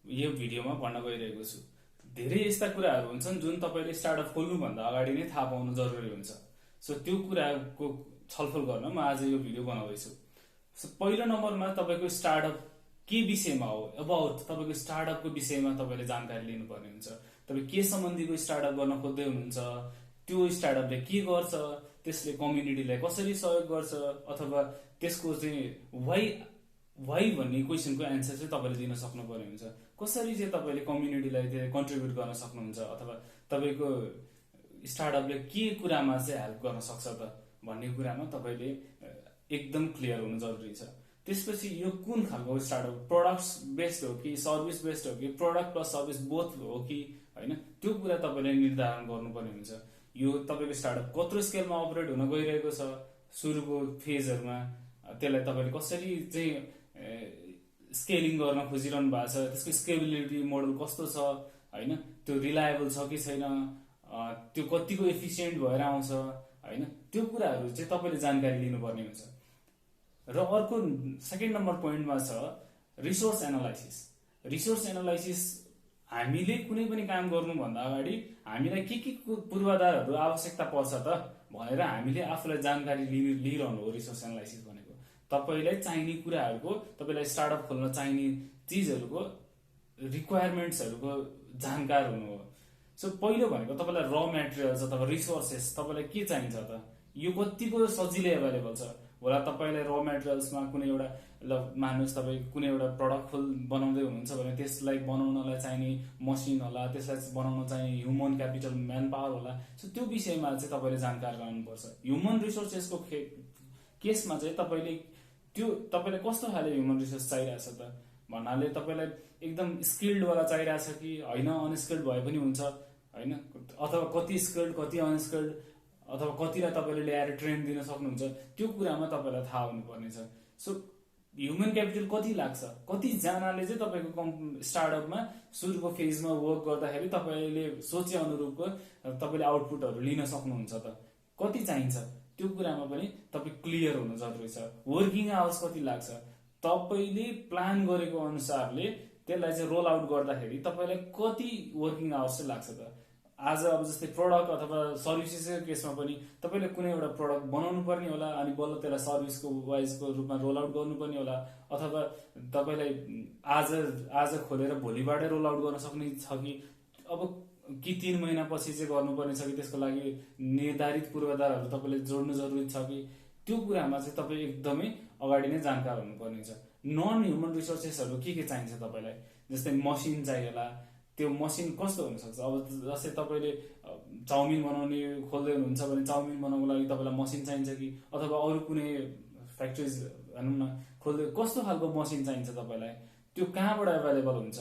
यो भिडियोमा भन्न गइरहेको छु। धेरै यस्ता कुराहरू हुन्छन् जुन तपाईँले स्टार्टअप खोल्नुभन्दा अगाडि नै थाहा पाउनु जरुरी हुन्छ। सो त्यो कुराको छलफल गर्न म आज यो भिडियो बनाउँदैछु। सो पहिलो नम्बरमा तपाईँको स्टार्टअप के विषयमा हो, अबाउट तपाईँको स्टार्टअपको विषयमा तपाईँले जानकारी लिनुपर्ने हुन्छ। तपाईँ के सम्बन्धीको स्टार्टअप गर्न खोज्दै हुनुहुन्छ, त्यो स्टार्टअपले के गर्छ, त्यसले कम्युनिटीलाई कसरी सहयोग गर्छ, अथवा त्यसको चाहिँ वाइ भन्ने क्वेसनको एन्सर चाहिँ तपाईँले दिन सक्नुपर्ने हुन्छ। कसरी चाहिँ तपाईँले कम्युनिटीलाई त्यो कन्ट्रिब्युट गर्न सक्नुहुन्छ, अथवा तपाईँको स्टार्टअपले के कुरामा चाहिँ हेल्प गर्न सक्छ त भन्ने कुरामा तपाईँले एकदम क्लियर हुनु जरुरी छ। त्यसपछि यो कुन खालको स्टार्टअप, प्रोडक्ट्स बेस्ड हो कि सर्भिस बेस्ड हो कि प्रोडक्ट प्लस सर्भिस बोथ हो कि होइन, त्यो कुरा तपाईँले निर्धारण गर्नुपर्ने हुन्छ। यो तपाईँको स्टार्टअप कत्रो स्केलमा अपरेट हुन गइरहेको छ, सुरुको फेजहरूमा त्यसलाई तपाईँले कसरी चाहिँ स्केलिङ गर्न खोजिरहनु भएको छ, त्यसको स्केलेबिलिटी मोडल कस्तो छ होइन, त्यो रिलायबल छ कि छैन, त्यो कतिको एफिसियन्ट भएर आउँछ होइन, त्यो कुराहरू चाहिँ तपाईँले जानकारी लिनुपर्ने हुन्छ। र अर्को सेकेन्ड नम्बर पोइन्टमा छ रिसोर्स एनालाइसिस। रिसोर्स एनालाइसिस हामीले कुनै पनि काम गर्नुभन्दा अगाडि हामीलाई के पूर्वाधारहरू आवश्यकता पर्छ त भनेर हामीले आफूलाई जानकारी लिइरहनु हो रिसोर्स एनालाइसिस भनेको। तपाईँलाई चाहिने कुराहरूको, तपाईँलाई स्टार्टअप खोल्न चाहिने चिजहरूको रिक्वायरमेन्ट्सहरूको जानकार हुनु हो। सो पहिलो भनेको तपाईँलाई र मेटेरियल्स अथवा रिसोर्सेस तपाईँलाई के चाहिन्छ त, यो कतिको सजिलै एभाइलेबल छ होला। तपाईँलाई र मेटेरियल्समा कुनै एउटा, ल मान्नुहोस् तपाईँ कुनै एउटा प्रडक्ट बनाउँदै हुनुहुन्छ भने त्यसलाई बनाउनलाई चाहिने मसिन होला, त्यसलाई बनाउन चाहिने ह्युमन क्यापिटल, म्यान पावर होला। सो त्यो विषयमा चाहिँ तपाईँले जानकार रहनुपर्छ। ह्युमन रिसोर्सेसको केसमा चाहिँ तपाईँलाई कस्तो खाले ह्युमन रिसोर्स चाहिरहेछ त भन्नाले तपाईँलाई एकदम स्किल्डवाला चाहिरहेछ कि होइन, अनस्किल्ड भए पनि हुन्छ होइन, अथवा कति स्किल्ड कति अनस्किल्ड, अथवा कतिलाई तपाईँले ल्याएर ट्रेन दिन सक्नुहुन्छ, त्यो कुरामा तपाईँलाई थाहा हुनुपर्ने छ। सो ह्युमन क्यापिटल कति लाग्छ, कतिजनाले चाहिँ तपाईँको स्टार्टअपमा सुरुको फेजमा वर्क गर्दाखेरि तपाईँले सोचे अनुरूपको तपाईँले आउटपुटहरू लिन सक्नुहुन्छ त, कति चाहिन्छ, त्यो कुरामा पनि तपाईँ क्लियर हुनु जरुरी छ। वर्किङ आवर्स कति लाग्छ, तपाईँले प्लान गरेको अनुसारले त्यसलाई चाहिँ रोल आउट गर्दाखेरि तपाईँलाई कति वर्किङ आवर्स चाहिँ लाग्छ त। आज अब जस्तै प्रोडक्ट अथवा सर्भिसेसको केसमा पनि तपाईँले कुनै एउटा प्रोडक्ट बनाउनु पर्ने होला, अनि बल्ल त्यसलाई सर्भिसको वाइजको रूपमा रोल आउट गर्नुपर्ने होला, अथवा तपाईँलाई आज खोलेर भोलिबाटै रोल आउट गर्न सक्ने छ कि 3 महिनापछि चाहिँ गर्नुपर्ने छ कि त्यसको लागि निर्धारित पूर्वाधारहरू तपाईँले जोड्नु जरुरी छ कि, त्यो कुरामा चाहिँ तपाईँ एकदमै अगाडि नै जानकार हुनुपर्ने छ। नन ह्युमन रिसोर्सेसहरू के चाहिन्छ तपाईँलाई, जस्तै मसिन चाहिएला, त्यो मसिन कस्तो हुनसक्छ। अब जस्तै तपाईँले चाउमिन बनाउने खोल्दै हुनुहुन्छ भने चाउमिन बनाउनको लागि तपाईँलाई मसिन चाहिन्छ कि, अथवा अरू कुनै फ्याक्ट्रिज भनौँ न खोल्दै कस्तो खालको मसिन चाहिन्छ तपाईँलाई, त्यो कहाँबाट एभाइलेबल हुन्छ,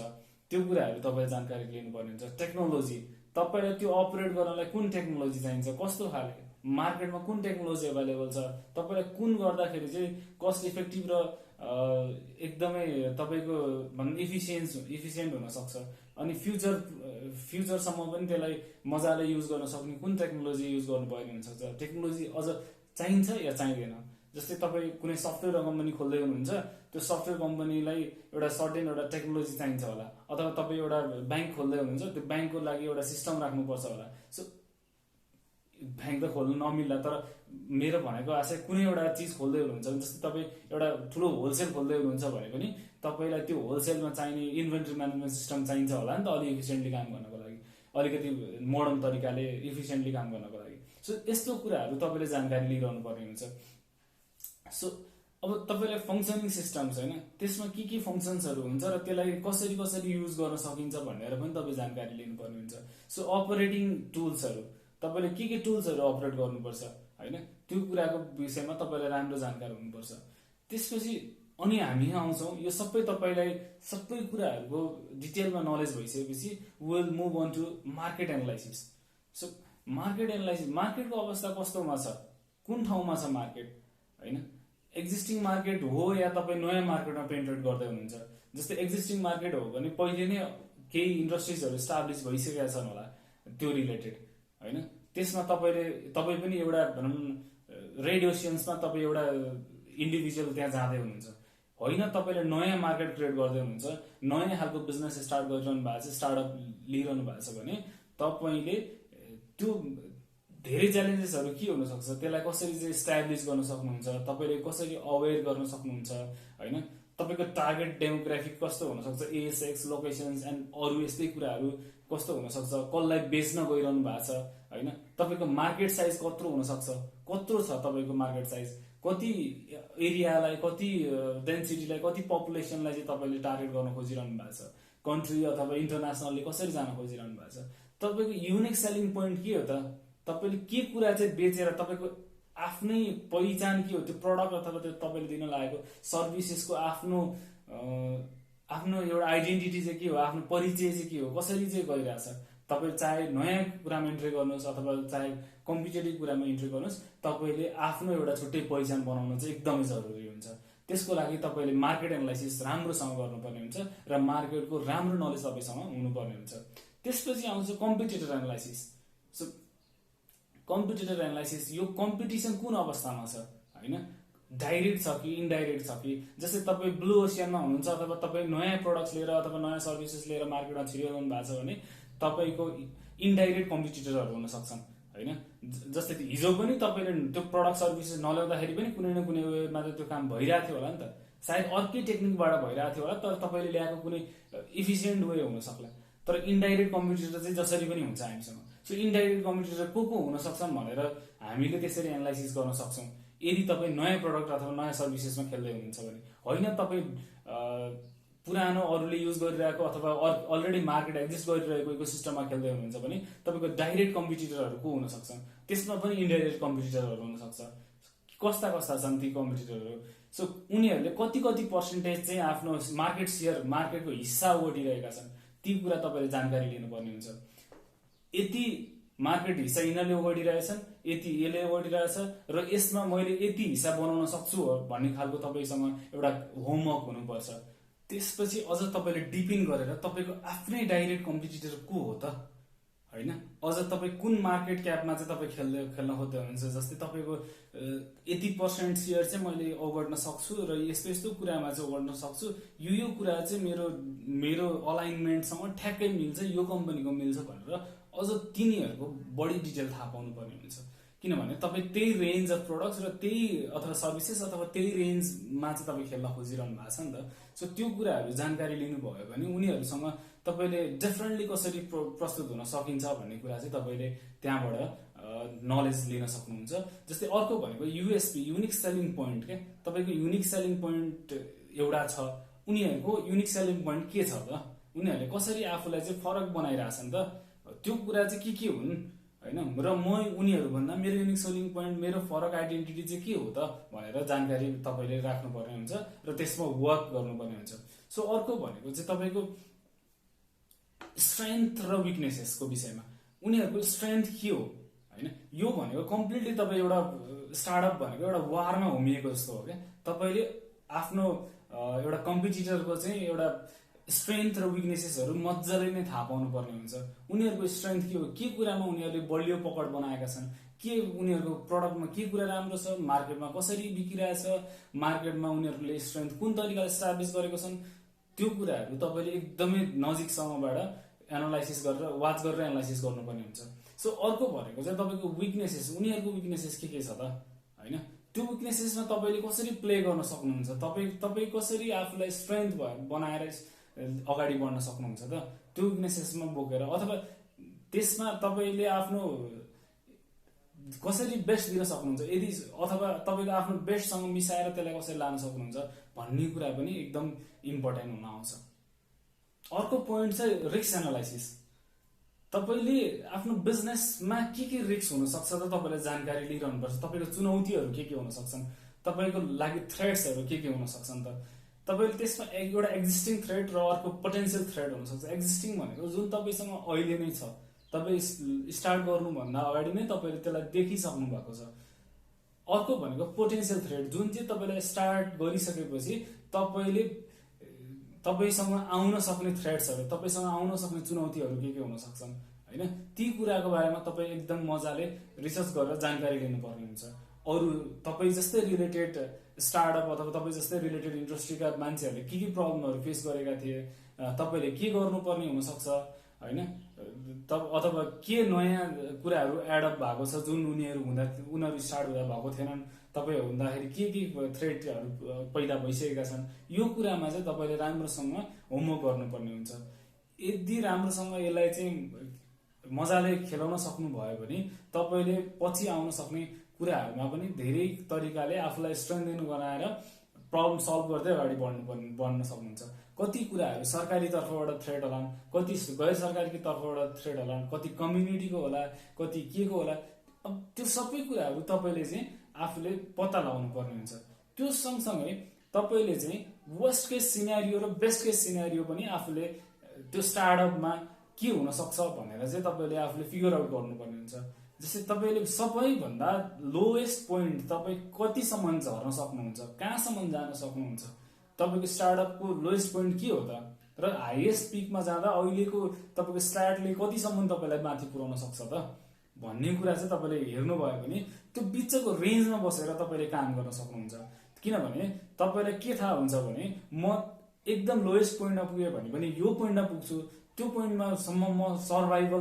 त्यो कुराहरू तपाईँले जानकारी लिनुपर्ने हुन्छ। टेक्नोलोजी, तपाईँलाई त्यो अपरेट गर्नलाई कुन टेक्नोलोजी चाहिन्छ, कस्तो खाले मार्केटमा कुन टेक्नोलोजी एभाइलेबल छ, तपाईँलाई कुन गर्दाखेरि चाहिँ कस्ट इफेक्टिभ र एकदमै तपाईँको इफिसियन्ट हुनसक्छ, अनि फ्युचरसम्म पनि त्यसलाई मजाले युज गर्न सक्ने कुन टेक्नोलोजी युज गर्नुपर्ने हुनसक्छ। टेक्नोलोजी अझ चाहिन्छ या चाहिँदैन। जस्तै तपाईँ कुनै सफ्टवेयर कम्पनी खोल्दै हुनुहुन्छ, त्यो सफ्टवेयर कम्पनीलाई एउटा सर्टेन एउटा टेक्नोलोजी चाहिन्छ होला, अथवा तपाईँ एउटा ब्याङ्क खोल्दै हुनुहुन्छ, त्यो ब्याङ्कको लागि एउटा सिस्टम राख्नुपर्छ होला। सो ब्याङ्क त खोल्नु नमिल्ला, तर मेरो भनेको आशा कुनै एउटा चिज खोल्दै हुनुहुन्छ, जस्तै तपाईँ एउटा ठुलो होलसेल खोल्दै हुनुहुन्छ भने पनि तपाईँलाई त्यो होलसेलमा चाहिने इन्भेन्ट्री म्यानेजमेन्ट सिस्टम चाहिन्छ होला नि त, अलि इफिसियन्टली काम गर्नको लागि, अलिकति मोडर्न तरिकाले इफिसियन्टली काम गर्नको लागि। सो यस्तो कुराहरू तपाईँले जानकारी लिइरहनु पर्ने हुन्छ। सो अब तपाईँलाई फङ्सनिङ सिस्टम्स होइन, त्यसमा के फङ्सन्सहरू हुन्छ र त्यसलाई कसरी युज गर्न सकिन्छ भनेर पनि तपाईँ जानकारी लिनुपर्ने हुन्छ। सो अपरेटिङ टुल्सहरू, तपाईँले के टुल्सहरू अपरेट गर्नुपर्छ होइन, त्यो कुराको विषयमा तपाईँलाई राम्रो जानकार हुनुपर्छ। त्यसपछि अनि हामी आउँछौँ, यो सबै तपाईँलाई सबै कुराहरूको डिटेलमा नलेज भइसकेपछि will move on to market analysis. So market analysis, मार्केटको अवस्था कस्तोमा छ, कुन ठाउँमा छ मार्केट होइन, एक्जिस्टिङ मार्केट हो या तपाईँ नयाँ मार्केटमा पेन्ट्रेट गर्दै हुनुहुन्छ। जस्तै एक्जिस्टिङ मार्केट हो भने पहिले नै केही इन्डस्ट्रिजहरू स्टाब्लिस भइसकेका छन् होला त्यो रिलेटेड होइन, त्यसमा तपाईँ पनि एउटा भनौँ रेड ओसियन्समा तपाईँ एउटा इन्डिभिजुअल त्यहाँ जाँदै हुनुहुन्छ होइन तपाईँले नयाँ मार्केट क्रिएट गर्दै हुनुहुन्छ, नयाँ खालको बिजनेस स्टार्ट गरिरहनु भएको छ, स्टार्टअप लिइरहनु भएको छ भने तपाईँले त्यो धेरै च्यालेन्जेसहरू के हुनसक्छ, त्यसलाई कसरी चाहिँ इस्टाब्लिस गर्न सक्नुहुन्छ, तपाईँले कसरी अवेर गर्न सक्नुहुन्छ होइन, तपाईँको टार्गेट डेमोग्राफिक कस्तो हुनसक्छ, एज सेक्स लोकेसन्स एन्ड अरू यस्तै कुराहरू कस्तो हुनसक्छ, कसलाई बेच्न गइरहनु भएको छ होइन, तपाईँको मार्केट साइज कत्रो हुनसक्छ, कत्रो छ तपाईँको मार्केट साइज, कति एरियालाई, कति डेन्सिटीलाई, कति पपुलेसनलाई चाहिँ तपाईँले टार्गेट गर्न खोजिरहनु भएको छ, कन्ट्री अथवा इन्टरनेसनली कसरी जान खोजिरहनु भएको छ, तपाईँको युनिक सेलिङ पोइन्ट के हो त, तपाईँले के कुरा चाहिँ बेचेर तपाईँको आफ्नै पहिचान के हो, त्यो प्रडक्ट अथवा त्यो तपाईँले दिन लागेको सर्भिसेसको आफ्नो आफ्नो एउटा आइडेन्टिटी चाहिँ के हो, आफ्नो परिचय चाहिँ के हो, कसरी चाहिँ गइरहेछ। तपाईँ चाहे नयाँ कुरामा इन्ट्री गर्नुहोस् अथवा चाहे कम्पिटेटिभ कुरामा इन्ट्री गर्नुहोस्, तपाईँले आफ्नो एउटा छुट्टै पहिचान बनाउनु चाहिँ एकदमै जरुरी हुन्छ। त्यसको लागि तपाईँले मार्केट एनालाइसिस राम्रोसँग गर्नुपर्ने हुन्छ र मार्केटको राम्रो नलेज तपाईँसँग हुनुपर्ने हुन्छ। त्यसपछि आउँछ competitor analysis. So competitor analysis, यो कम्पिटिसन कुन अवस्थामा छ होइन, डाइरेक्ट छ कि इन्डाइरेक्ट छ कि, जस्तै तपाईँ ब्लू ओसियनमा हुनुहुन्छ अथवा तपाईँ नयाँ प्रडक्ट्स लिएर अथवा नयाँ सर्भिसेस लिएर मार्केटमा छिरिरहनु भएको छ भने तपाईँको इन्डाइरेक्ट कम्पिटिटरहरू हुन सक्छन् होइन। जस्तै हिजो पनि तपाईँले त्यो प्रडक्ट सर्भिसेस नल्याउँदाखेरि पनि कुनै न कुनै वेमा त त्यो काम भइरहेको थियो होला नि त, सायद अर्कै टेक्निकबाट भइरहेको थियो होला, तर तपाईँले ल्याएको कुनै इफिसियन्ट वे हुन सक्ला। तर इन्डाइरेक्ट कम्पिटिटर चाहिँ जसरी पनि हुन्छ हामीसँग। सो इन्डाइरेक्ट कम्पिटिटर को हुन सक्छन् भनेर हामीले त्यसरी एनालाइसिस गर्न सक्छौँ यदि तपाईँ नयाँ प्रडक्ट अथवा नयाँ सर्भिसेसमा खेल्दै हुनुहुन्छ भने। होइन तपाईँ पुरानो अरूले युज गरिरहेको अथवा अलरेडी मार्केट एक्जिस्ट गरिरहेको इकोसिस्टममा खेल्दै हुनुहुन्छ भने तपाईँको डाइरेक्ट कम्पिटिटरहरू को हुन सक्छन्, त्यसमा पनि इन्डाइरेक्ट कम्पिटिटरहरू हुनसक्छ। कस्ता कस्ता छन् ती कम्पिटिटरहरू, सो उनीहरूले कति कति पर्सेन्टेज चाहिँ आफ्नो मार्केट सेयर, मार्केटको हिस्सा ओटिरहेका छन्, ती कुरा तपाईँले जानकारी लिनुपर्ने हुन्छ। यति मार्केट हिस्सा यिनीहरूले ओगटिरहेछन्, यति यसले ओगटिरहेछ र यसमा मैले यति हिस्सा बनाउन सक्छु भन्ने खालको तपाईँसँग एउटा होमवर्क हुनुपर्छ। त्यसपछि अझ तपाईँले डिपिङ गरेर तपाईँको आफ्नै डाइरेक्ट कम्पिटिटर को हो त होइन, अझ तपाईँ कुन मार्केट क्यापमा चाहिँ तपाईँ खेल्न खोज्दै हुनुहुन्छ। जस्तै तपाईँको यति % सेयर चाहिँ मैले ओगट्न सक्छु र यस्तो यस्तो कुरामा चाहिँ ओगट्न सक्छु, यो कुरा चाहिँ मेरो अलाइनमेन्टसँग ठ्याक्कै मिल्छ, यो कम्पनीको मिल्छ भनेर अझ तिनीहरूको बढी डिटेल थाहा पाउनु पर्ने हुन्छ। किनभने तपाईँ त्यही रेन्ज अफ प्रोडक्ट्स र त्यही अथवा सर्भिसेस अथवा त्यही रेन्जमा चाहिँ तपाईँ खेल्न खोजिरहनु भएको छ नि त। सो त्यो कुराहरू जानकारी लिनुभयो भने उनीहरूसँग तपाईँले डिफरेन्टली कसरी प्रस्तुत हुन सकिन्छ भन्ने कुरा चाहिँ तपाईँले त्यहाँबाट नलेज लिन सक्नुहुन्छ। जस्तै अर्को भनेको युएसपी, युनिक सेलिङ पोइन्ट क्या। तपाईँको युनिक सेलिङ पोइन्ट एउटा छ, उनीहरूको युनिक सेलिङ पोइन्ट के छ त, उनीहरूले कसरी आफूलाई चाहिँ फरक बनाइरहेछन् त, त्यो कुरा चाहिँ के हुन् होइन, र म उनीहरूभन्दा मेरो युनिक सेलिङ पोइन्ट, मेरो फरक आइडेन्टिटी चाहिँ के हो त भनेर जानकारी तपाईँले राख्नुपर्ने हुन्छ र त्यसमा वर्क गर्नुपर्ने हुन्छ। सो अर्को भनेको चाहिँ तपाईँको स्ट्रेन्थ र विकनेसेसको विषयमा, उनीहरूको स्ट्रेन्थ के हो होइन। यो भनेको कम्प्लिटली तपाईँ एउटा स्टार्टअप भनेको एउटा वारमा होमिएको जस्तो हो क्या। तपाईँले आफ्नो एउटा कम्पिटिटरको चाहिँ एउटा स्ट्रेन्थ र विकनेसेसहरू मजाले नै थाहा पाउनु पर्ने हुन्छ। उनीहरूको स्ट्रेन्थ के हो, के कुरामा उनीहरूले बलियो पकड बनाएका छन्, के उनीहरूको प्रडक्टमा के कुरा राम्रो छ, मार्केटमा कसरी बिकिरहेछ, मार्केटमा उनीहरूले स्ट्रेन्थ कुन तरिकाले इस्टाब्लिस गरेको छन्, त्यो कुराहरू तपाईँले एकदमै नजिकसँगबाट एनालाइसिस गरेर वाच गरेर एनालाइसिस गर्नुपर्ने हुन्छ। सो अर्को भनेको चाहिँ तपाईँको विकनेसेस, उनीहरूको विकनेसेस के छ त होइन, त्यो विकनेसेसमा तपाईँले कसरी प्ले गर्न सक्नुहुन्छ, तपाईँ कसरी आफूलाई स्ट्रेन्थ बनाएर अगाडि बढ्न सक्नुहुन्छ त, त्यो विकनेसेसमा बोकेर, अथवा त्यसमा तपाईँले आफ्नो कसरी बेस्ट दिन सक्नुहुन्छ, यदि अथवा तपाईँको आफ्नो बेस्टसँग मिसाएर त्यसलाई कसरी लान सक्नुहुन्छ भन्ने कुरा पनि एकदम इम्पोर्टेन्ट हुन आउँछ। अर्को पोइन्ट चाहिँ रिस्क एनालाइसिस। तपाईँले आफ्नो बिजनेसमा के रिस्क हुनसक्छ त तपाईँले जानकारी लिइरहनुपर्छ। तपाईँको चुनौतीहरू के हुन सक्छन्, तपाईँको लागि थ्रेट्सहरू के हुन सक्छन् त, तपाईँले त्यसमा एउटा एक्जिस्टिङ थ्रेट र अर्को पोटेन्सियल थ्रेट हुनसक्छ। एक्जिस्टिङ भनेको जुन तपाईँसँग अहिले नै छ, तपाईँ स्टार्ट गर्नुभन्दा अगाडि नै तपाईँले त्यसलाई देखिसक्नु भएको छ। अर्को भनेको पोटेन्सियल थ्रेट, जुन चाहिँ तपाईँलाई स्टार्ट गरिसकेपछि तपाईँसँग आउन सक्ने थ्रेट्सहरू, तपाईँसँग आउन सक्ने चुनौतीहरू के हुन सक्छन् होइन, ती कुराको बारेमा तपाईँ एकदम मजाले रिसर्च गरेर जानकारी लिनुपर्ने हुन्छ। अरू तपाईँ जस्तै रिलेटेड स्टार्टअप अथवा तपाईँ जस्तै रिलेटेड इन्डस्ट्रीका मान्छेहरूले के प्रब्लमहरू फेस गरेका थिए, तपाईँले के गर्नुपर्ने हुनसक्छ होइन, अथवा के नयाँ कुराहरू एडअप भएको छ जुन उनीहरू स्टार्ट हुँदा भएको थिएनन्, तपाईँ हुँदाखेरि के थ्रेटहरू पैदा भइसकेका छन्, यो कुरामा चाहिँ तपाईँले राम्रोसँग होमवर्क गर्नुपर्ने हुन्छ। यदि राम्रोसँग यसलाई चाहिँ मजाले खेलाउन सक्नुभयो भने तपाईँले पछि आउन सक्ने कुराहरूमा पनि धेरै तरिकाले आफूलाई स्ट्रेन्थेन गराएर प्रब्लम सल्भ गर्दै अगाडि बढ्न सक्नुहुन्छ। कति कुराहरू सरकारी तर्फबाट थ्रेट होलान्, कति गैर सरकारी तर्फबाट थ्रेट होलान्, कति कम्युनिटीको होला, कति के को होला, अब त्यो सबै कुराहरू तपाईँले चाहिँ आफूले पत्ता लगाउनु पर्ने हुन्छ। त्यो सँगसँगै तपाईँले चाहिँ वर्स्ट केस सिनेरियो र बेस्ट केस सिनेरियो पनि आफूले त्यो स्टार्टअपमा के हुन सक्छ भनेर चाहिँ तपाईँले आफूले फिगर आउट गर्नुपर्ने हुन्छ। जस्तै तपाईँले सबैभन्दा लोएस्ट पोइन्ट तपाईँ कतिसम्म झर्न सक्नुहुन्छ, कहाँसम्म जान सक्नुहुन्छ, तपाईँको स्टार्टअपको लोएस्ट पोइन्ट के हो त, र हाइएस्ट पिकमा जाँदा अहिलेको तपाईँको स्टार्टले कतिसम्म तपाईँलाई माथि पुर्याउन सक्छ त भन्ने कुरा चाहिँ तपाईँले हेर्नुभयो भने त्यो बिचको रेन्जमा बसेर तपाईँले काम गर्न सक्नुहुन्छ। किनभने तपाईँलाई के थाहा हुन्छ भने म एकदम लोएस्ट पोइन्टमा पुगेँ भने पनि यो पोइन्टमा पुग्छु, त्यो पोइन्टमा सम्म म सर्भाइभ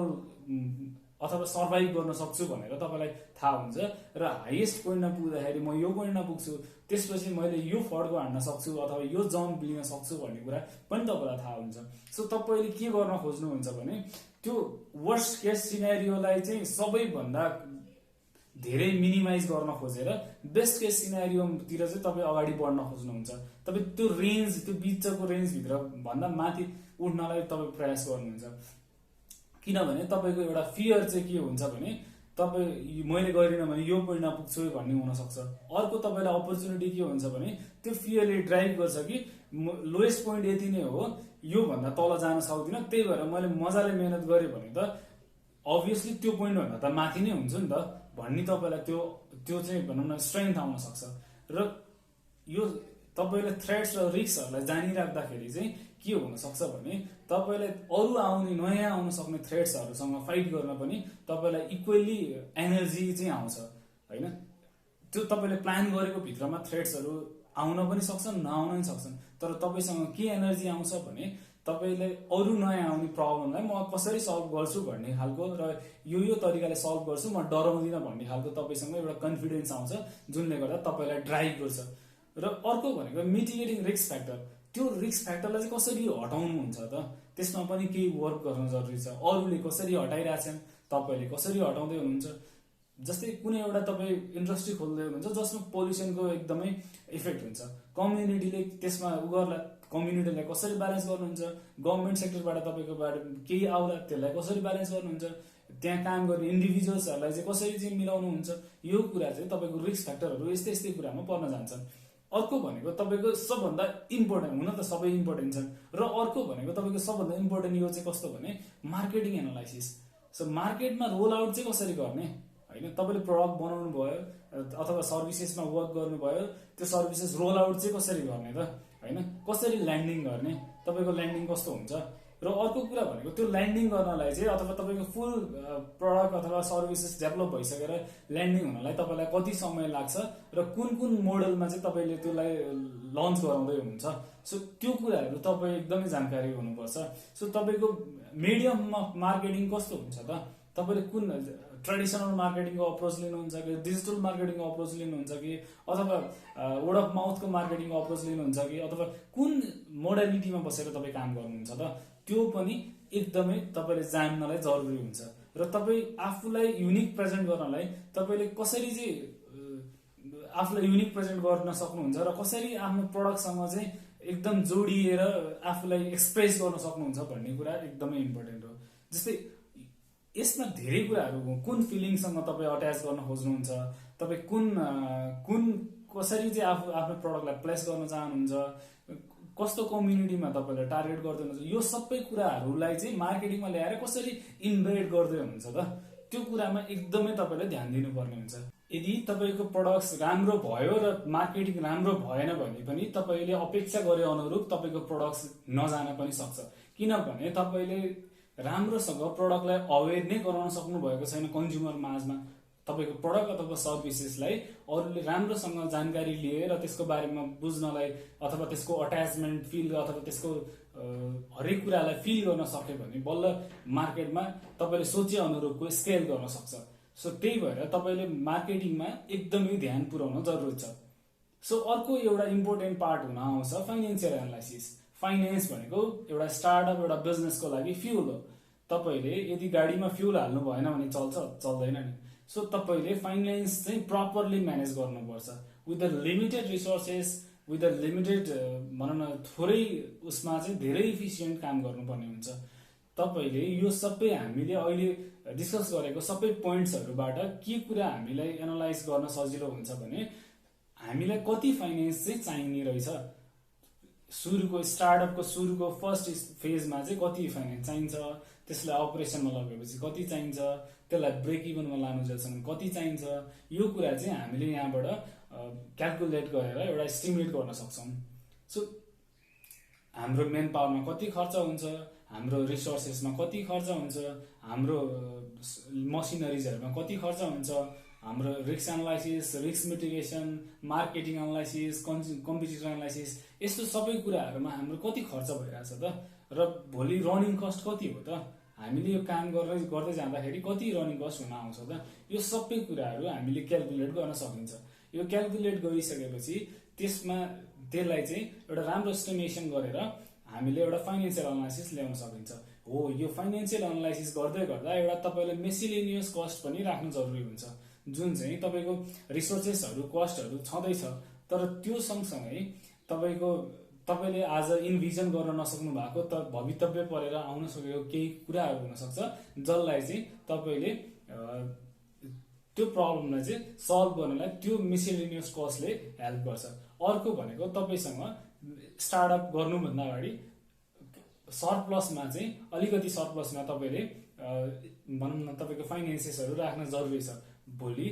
गर्न सक्छु भनेर तपाईँलाई थाहा हुन्छ, र हाइएस्ट पोइन्टमा पुग्दाखेरि म यो पोइन्टमा पुग्छु, त्यसपछि मैले यो फड्को हान्न सक्छु अथवा यो जम्प लिन सक्छु भन्ने कुरा पनि तपाईँलाई थाहा हुन्छ। सो तपाईँले के गर्न खोज्नुहुन्छ भने त्यो वर्स्ट केस सिनेरियोलाई चाहिँ सबैभन्दा धेरै मिनिमाइज गर्न खोजेर बेस्ट केस सिनेरियोतिर चाहिँ तपाईँ अगाडि बढ्न खोज्नुहुन्छ। तपाईँ त्यो रेन्ज, त्यो बिचको रेन्जभित्र भन्दा माथि उठ्नलाई तपाईँ प्रयास गर्नुहुन्छ। किनभने तपाईँको एउटा फियर चाहिँ के हुन्छ भने तपाईँ मैले गरिनँ भने यो पोइन्टमा पुग्छु भन्ने हुनसक्छ। अर्को तपाईँलाई अपर्च्युनिटी के हुन्छ भने त्यो फियरले ड्राइभ गर्छ कि लोएस्ट पोइन्ट यति नै हो, योभन्दा तल जान सक्दिनँ, त्यही भएर मैले मजाले मेहनत गरेँ भने त अभियसली त्यो पोइन्टभन्दा त माथि नै हुन्छ नि त भन्ने तपाईँलाई त्यो चाहिँ भनौँ न स्ट्रेन्थ आउन सक्छ। र यो तपाईँले थ्रेट्स र रिस्कहरूलाई जानिराख्दाखेरि चाहिँ के हुनसक्छ भने तपाईँलाई अरू नयाँ आउन सक्ने थ्रेट्सहरूसँग फाइट गर्न पनि तपाईँलाई इक्वली एनर्जी चाहिँ आउँछ होइन। त्यो तपाईँले प्लान गरेको भित्रमा थ्रेट्सहरू आउन पनि सक्छन्, नआउन पनि सक्छन्, तर तपाईँसँग के एनर्जी आउँछ भने तपाईँले अरू नयाँ आउने प्रब्लमलाई म कसरी सल्भ गर्छु भन्ने खालको र यो तरिकाले सल्भ गर्छु, म डराउँदिनँ भन्ने खालको तपाईँसँग एउटा कन्फिडेन्स आउँछ जुनले गर्दा तपाईँलाई ड्राइभ गर्छ। र अर्को भनेको मिटिगेटिङ रिस्क फ्याक्टर, त्यो रिस्क फ्याक्टरलाई चाहिँ कसरी हटाउनुहुन्छ त, त्यसमा पनि केही वर्क गर्न जरुरी छ। अरूले कसरी हटाइरहेछन्, तपाईँले कसरी हटाउँदै हुनुहुन्छ। जस्तै कुनै एउटा तपाईँ इन्डस्ट्री खोल्दै हुनुहुन्छ जसमा पोल्युसनको एकदमै इफेक्ट हुन्छ, कम्युनिटीले त्यसमा कम्युनिटीलाई कसरी ब्यालेन्स गर्नुहुन्छ, गभर्मेन्ट सेक्टरबाट तपाईँकोबाट केही आउला त्यसलाई कसरी ब्यालेन्स गर्नुहुन्छ, त्यहाँ काम गर्ने इन्डिभिजुअल्सहरूलाई चाहिँ कसरी चाहिँ मिलाउनुहुन्छ, यो कुरा चाहिँ तपाईँको रिस्क फ्याक्टरहरू यस्तै कुरामा पर्न जान्छन्। अर्को भनेको तपाईँको सबभन्दा इम्पोर्टेन्ट, हुन त सबै इम्पोर्टेन्ट छन्, र अर्को भनेको तपाईँको सबभन्दा इम्पोर्टेन्ट यो चाहिँ कस्तो भने मार्केटिङ एनालाइसिस। सो मार्केटमा रोल आउट चाहिँ कसरी गर्ने होइन, तपाईँले प्रडक्ट बनाउनु भयो अथवा सर्भिसेसमा वर्क गर्नुभयो, त्यो सर्भिसेस रोल आउट चाहिँ कसरी गर्ने त होइन, कसरी ल्यान्डिङ गर्ने, तपाईँको ल्यान्डिङ कस्तो हुन्छ। र अर्को कुरा भनेको त्यो ल्यान्डिङ गर्नलाई चाहिँ अथवा तपाईँको फुल प्रडक्ट अथवा सर्भिसेस डेभलप भइसकेर ल्यान्डिङ हुनलाई तपाईँलाई कति समय लाग्छ र कुन मोडलमा चाहिँ तपाईँले त्यसलाई लन्च गराउँदै हुनुहुन्छ। सो त्यो कुराहरू तपाईँ एकदमै जानकारी हुनुपर्छ। सो तपाईँको मिडियममा मार्केटिङ कस्तो हुन्छ त, तपाईँले कुन ट्रेडिसनल मार्केटिङको अप्रोच लिनुहुन्छ कि डिजिटल मार्केटिङको अप्रोच लिनुहुन्छ कि अथवा वर्ड अफ माउथको मार्केटिङको अप्रोच लिनुहुन्छ कि अथवा कुन मोडालिटीमा बसेर तपाईँ काम गर्नुहुन्छ त, त्यो पनि एकदमै तपाईँले जान्नलाई जरुरी हुन्छ। र तपाईँ आफूलाई युनिक प्रेजेन्ट गर्नलाई तपाईँले कसरी चाहिँ आफूलाई युनिक प्रेजेन्ट गर्न सक्नुहुन्छ र कसरी आफ्नो प्रडक्टसँग चाहिँ एकदम जोडिएर आफूलाई एक्सप्रेस गर्न सक्नुहुन्छ भन्ने कुरा एकदमै इम्पोर्टेन्ट हो। जस्तै यसमा धेरै कुराहरू, कुन फिलिङसँग तपाईँ अट्याच गर्न खोज्नुहुन्छ, तपाईँ कुन कसरी चाहिँ आफ्नो प्रडक्टलाई प्लेस गर्न चाहनुहुन्छ, कस्तो कम्युनिटीमा तपाईँले टार्गेट गर्दै हुनुहुन्छ, यो सबै कुराहरूलाई चाहिँ मार्केटिङमा ल्याएर कसरी इन्भेट गर्दै हुनुहुन्छ त, त्यो कुरामा एकदमै तपाईँले ध्यान दिनुपर्ने हुन्छ। यदि तपाईँको प्रडक्ट्स राम्रो भयो र मार्केटिङ राम्रो भएन भने पनि तपाईँले अपेक्षा गरे अनुरूप तपाईँको प्रडक्ट्स नजान पनि सक्छ। किनभने तपाईँले राम्रोसँग प्रडक्टलाई अवेर नै गराउन सक्नु भएको छैन कन्ज्युमर माझमा। तपाईको प्रोडक्ट अथवा सर्भिसेसलाई अरूले राम्रोसँग जानकारी लिएर त्यसको बारेमा बुझ्नलाई अथवा त्यसको अट्याचमेन्ट फिल अथवा त्यसको हरेक कुरालाई फिल गर्न सक्यो भने बल्ल मार्केटमा तपाईले सोचे अनुरूपको स्केल गर्न सक्छ। सो त्यही भएर तपाईले मार्केटिङमा एकदमै ध्यान पुर्याउन जरुरी छ। सो अर्को एउटा इम्पोर्टेन्ट पार्ट हुन आउँछ फाइनान्शियल एनालाइसिस। फाइनान्स भनेको एउटा स्टार्टअप एउटा बिजनेसको लागि फ्युल हो। तपाईले यदि गाडीमा फ्युल हाल्नु भएन भने चल्दैन नि। सो तपाईले फाइनान्स चाहिँ प्रपरली म्यानेज गर्नुपर्छ। With the limited resources with the limited भनौँ न थोरै उसमा चाहिँ धेरै इफिसियन्ट काम गर्नुपर्ने हुन्छ। तपाईले यो सबै हामीले अहिले डिस्कस गरेको सबै पोइन्ट्सहरूबाट के कुरा हामीलाई एनालाइज गर्न सजिलो हुन्छ भने हामीलाई कति फाइनान्स चाहिँ चाहिने रहेछ, स्टार्टअपको सुरुको फर्स्ट फेजमा चाहिँ कति फाइनान्स चाहिन्छ, त्यसलाई अपरेसनमा लगेपछि कति चाहिन्छ, त्यसलाई ब्रेक इभनमा लानु जेलसम्म कति चाहिन्छ, यो कुरा चाहिँ हामीले यहाँबाट क्यालकुलेट गरेर एउटा एस्टिमेट गर्न सक्छौँ। सो हाम्रो मेन पावरमा कति खर्च हुन्छ, हाम्रो रिसोर्सेसमा कति खर्च हुन्छ, हाम्रो मसिनरिजहरूमा कति खर्च हुन्छ, हाम्रो risk analysis, risk mitigation, marketing analysis, competition analysis, यस्तो सबै कुराहरूमा हाम्रो कति खर्च भइरहेछ त, र भोलि रनिङ कस्ट कति हो त, हामीले यो काम गर्दै जाँदाखेरि कति रनिङ कस्ट हुन आउँछ त, यो सबै कुराहरू हामीले क्यालकुलेट गर्न सकिन्छ। यो क्यालकुलेट गरिसकेपछि त्यसलाई चाहिँ एउटा राम्रो एस्टिमेसन गरेर हामीले एउटा फाइनान्शियल एनालाइसिस ल्याउन सकिन्छ। हो, यो फाइनान्शियल एनालाइसिस गर्दै गर्दा एउटा तपाईले मिसलेनियस कस्ट पनि राख्नु जरुरी हुन्छ, जुन चाहिँ तपाईको रिसोर्सेसहरू कस्टहरू छँदैछ, तर त्यो सँगसँगै तपाईले आज इन्भिजन गर्न नसक्नु भएको त भवितव्य परेर आउन सकेको केही कुराहरू हुन सक्छ, जसलाई चाहिँ तपाईले त्यो प्रब्लमलाई चाहिँ सल्भ गर्नलाई त्यो मिसलेनियस कस्टले हेल्प गर्छ। अर्को भनेको तपाईसँग स्टार्टअप गर्नुभन्दा अगाडि सरप्लसमा चाहिँ अलिकति सरप्लसमा तपाईले भनौँ न तपाईको फाइनेन्सेसहरू राख्न जरुरी छ। भोलि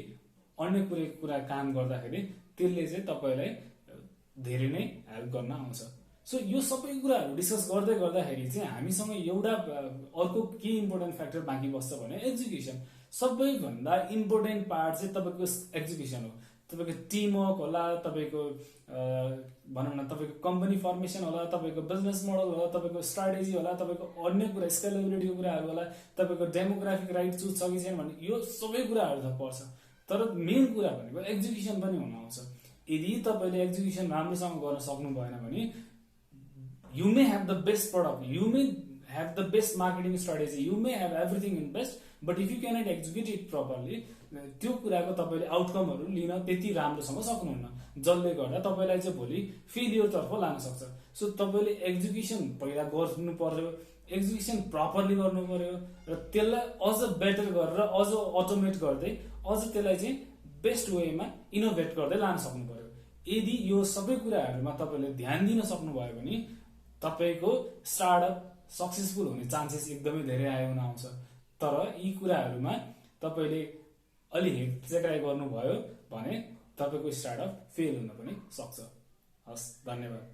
अन्य कुरा काम गर्दाखेरि त्यसले चाहिँ तपाईलाई धेरै नै हेल्प गर्न आउँछ। सो यो सबै कुराहरू डिस्कस गर्दाखेरि चाहिँ हामीसँग एउटा अर्को के इम्पोर्टेन्ट फ्याक्टर बाँकी बस्छ भने एजुकेसन। सबैभन्दा इम्पोर्टेन्ट पार्ट चाहिँ तपाईको एजुकेसन हो। तपाईको टिमवर्क होला, तपाईको भनौँ न तपाईको कम्पनी फर्मेसन होला, तपाईको बिजनेस मोडल होला, तपाईको स्ट्राटेजी होला, तपाईको अन्य कुरा स्केलेबिलिटीको कुराहरू होला, तपाईको डेमोग्राफिक राइट चुज छ कि छैन भन्ने यो सबै कुराहरू त पर्छ। तर मेन कुरा भनेको एजुकेसन पनि हुन आउँछ। यदि तपाईले एजुकेसन राम्रोसँग गर्न सक्नु भएन भने you may have the best product, you may have the best marketing strategy, you may have everything in best, but if you cannot execute it properly त्यो कुराको तपाईले आउटकमहरू लिन त्यति राम्रोसँग सक्नुहुन्न, जसले गर्दा तपाईलाई चाहिँ भोलि फेलियरतर्फ लान सक्छ। सो तपाईले एजुकेसन पहिला गर्नु पर्यो, एजुकेसन प्रपरली गर्नु पर्यो, र त्यसलाई अझ बेटर गरेर अझ अटोमेट गर्दै अझ त्यसलाई चाहिँ बेस्ट वेमा इनोभेट गर्दै लान सक्नु पर्यो। यदि यो सबै कुराहरूमा तपाईले ध्यान दिन सक्नुभयो भने तपाईको स्टार्टअप सक्सेसफुल हुने चान्सेस एकदमै धेरै आउन आउँछ। तर यी कुराहरूमा तपाईले अलि हेरचेक्राइ गर्नुभयो भने तपाईको स्टार्टअप फेल हुन पनि सक्छ। हस्, धन्यवाद।